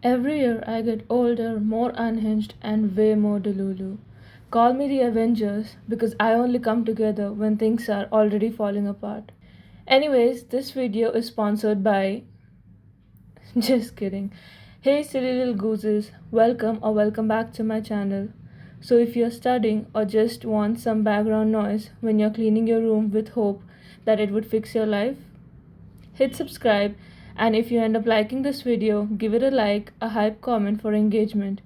Every year I get older, more unhinged, and way more delulu. Call me the Avengers because I only come together when things are already falling apart. Anyways, this video is sponsored by. Just kidding. Hey, silly little gooses, welcome back to my channel. So, if you're studying or just want some background noise when you're cleaning your room with hope that it would fix your life, hit subscribe, and if you end up liking this video, give it a like, a hype comment for engagement.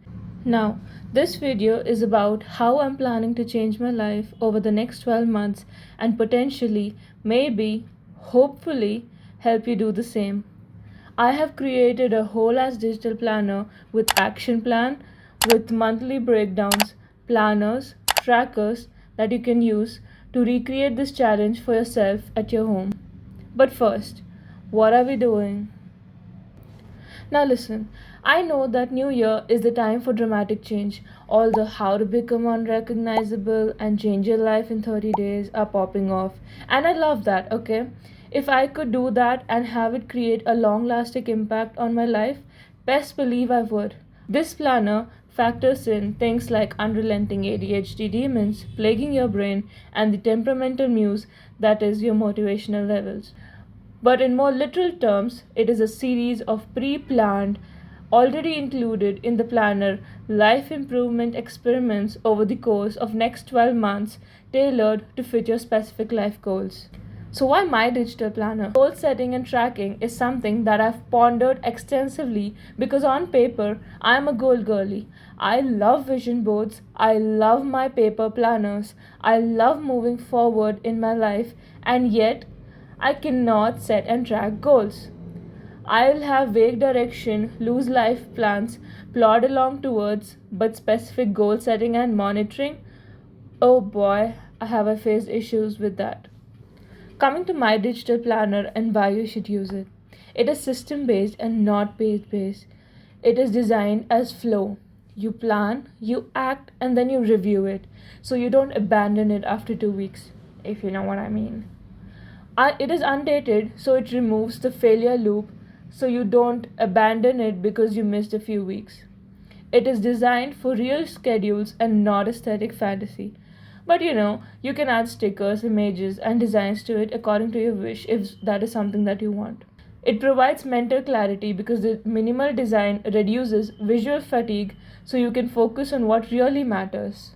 Now, this video is about how I'm planning to change my life over the next 12 months and potentially, maybe, hopefully, help you do the same. I have created a whole ass digital planner with action plan, with monthly breakdowns, planners, trackers that you can use to recreate this challenge for yourself at your home. But first, what are we doing? Now listen, I know that New Year is the time for dramatic change. All the how to become unrecognizable and change your life in 30 days are popping off. And I love that, okay? If I could do that and have it create a long lasting impact on my life, best believe I would. This planner factors in things like unrelenting ADHD demons plaguing your brain and the temperamental muse that is your motivational levels. But in more literal terms, it is a series of pre planned, already included in the planner, life improvement experiments over the course of next 12 months tailored to fit your specific life goals. So, why my digital planner? Goal setting and tracking is something that I've pondered extensively because, on paper, I'm a goal girly. I love vision boards, I love my paper planners, I love moving forward in my life, and yet I cannot set and track goals. I'll have vague direction, loose life plans, plod along towards, but specific goal setting and monitoring? Oh boy, have I faced issues with that. Coming to my digital planner and why you should use it. It is system based and not page based. It is designed as flow. You plan, you act, and then you review it. So you don't abandon it after 2 weeks, if you know what I mean. It is undated, so it removes the failure loop so you don't abandon it because you missed a few weeks. It is designed for real schedules and not aesthetic fantasy. But you can add stickers, images, and designs to it according to your wish if that is something that you want. It provides mental clarity because the minimal design reduces visual fatigue so you can focus on what really matters.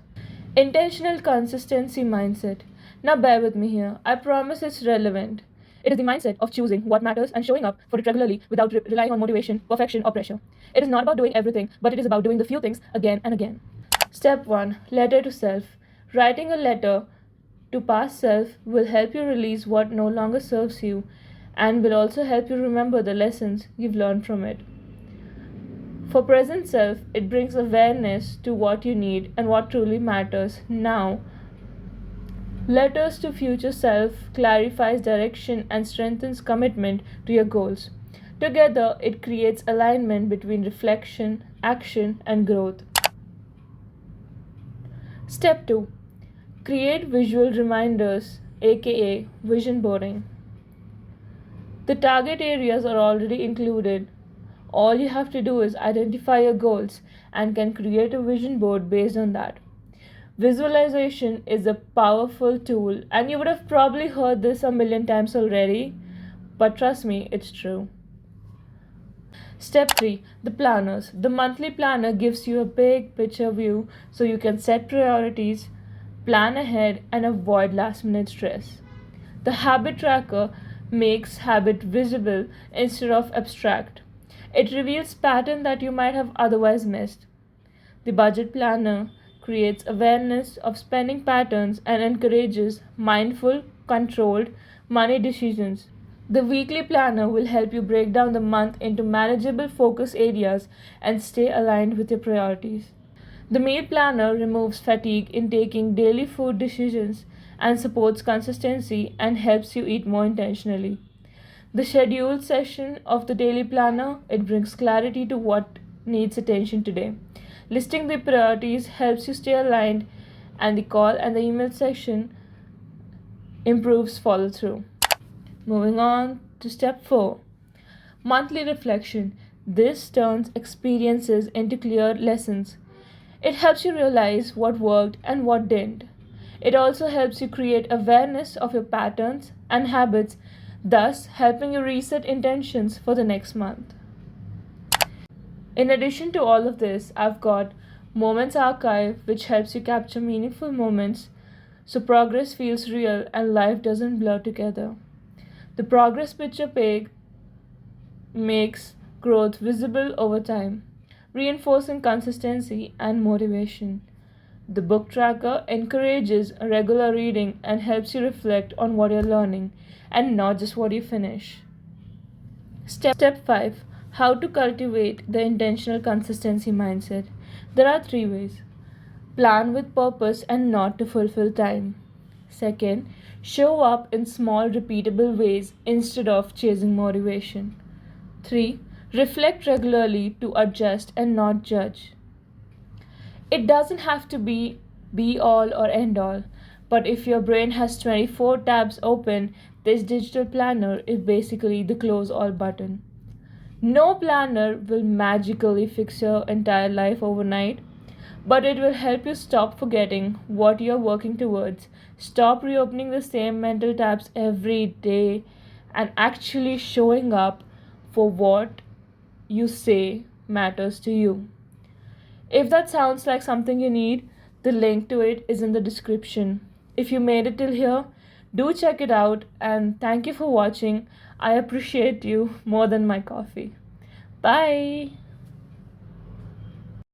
Intentional consistency mindset. Now, bear with me here. I promise it's relevant. It is the mindset of choosing what matters and showing up for it regularly without relying on motivation, perfection, or pressure. It is not about doing everything, but it is about doing the few things again and again. Step 1, Letter to Self. Writing a letter to past self will help you release what no longer serves you and will also help you remember the lessons you've learned from it. For present self, it brings awareness to what you need and what truly matters now. Letters to future self clarifies direction and strengthens commitment to your goals. Together, it creates alignment between reflection, action, and growth. Step 2, Create visual reminders, aka vision boarding. The target areas are already included. All you have to do is identify your goals and can create a vision board based on that. Visualization is a powerful tool, and you would have probably heard this a million times already, but trust me, it's true. Step 3, The planners. The monthly planner gives you a big picture view so you can set priorities, plan ahead, and avoid last minute stress. The habit tracker makes habit visible instead of abstract. It reveals patterns that you might have otherwise missed. The budget planner creates awareness of spending patterns and encourages mindful, controlled money decisions. The weekly planner will help you break down the month into manageable focus areas and stay aligned with your priorities. The meal planner removes fatigue in taking daily food decisions and supports consistency and helps you eat more intentionally. The scheduled session of the daily planner, it brings clarity to what needs attention today. Listing the priorities helps you stay aligned, and the call and the email section improves follow through. Moving on to step 4, Monthly reflection. This turns experiences into clear lessons. It helps you realize what worked and what didn't. It also helps you create awareness of your patterns and habits, thus helping you reset intentions for the next month. In addition to all of this, I've got Moments Archive, which helps you capture meaningful moments so progress feels real and life doesn't blur together. The progress picture page makes growth visible over time, reinforcing consistency and motivation. The book tracker encourages regular reading and helps you reflect on what you're learning and not just what you finish. Step 5: How to cultivate the intentional consistency mindset. There are three ways: plan with purpose and not to fulfill time. Second, show up in small, repeatable ways instead of chasing motivation. 3. Reflect regularly to adjust and not judge. It doesn't have to be all or end all, but if your brain has 24 tabs open, this digital planner is basically the close all button. No planner will magically fix your entire life overnight, but it will help you stop forgetting what you're working towards, stop reopening the same mental tabs every day, and actually showing up for what you say matters to you. If that sounds like something you need, the link to it is in the description. If you made it till here, do check it out and thank you for watching. I appreciate you more than my coffee. Bye.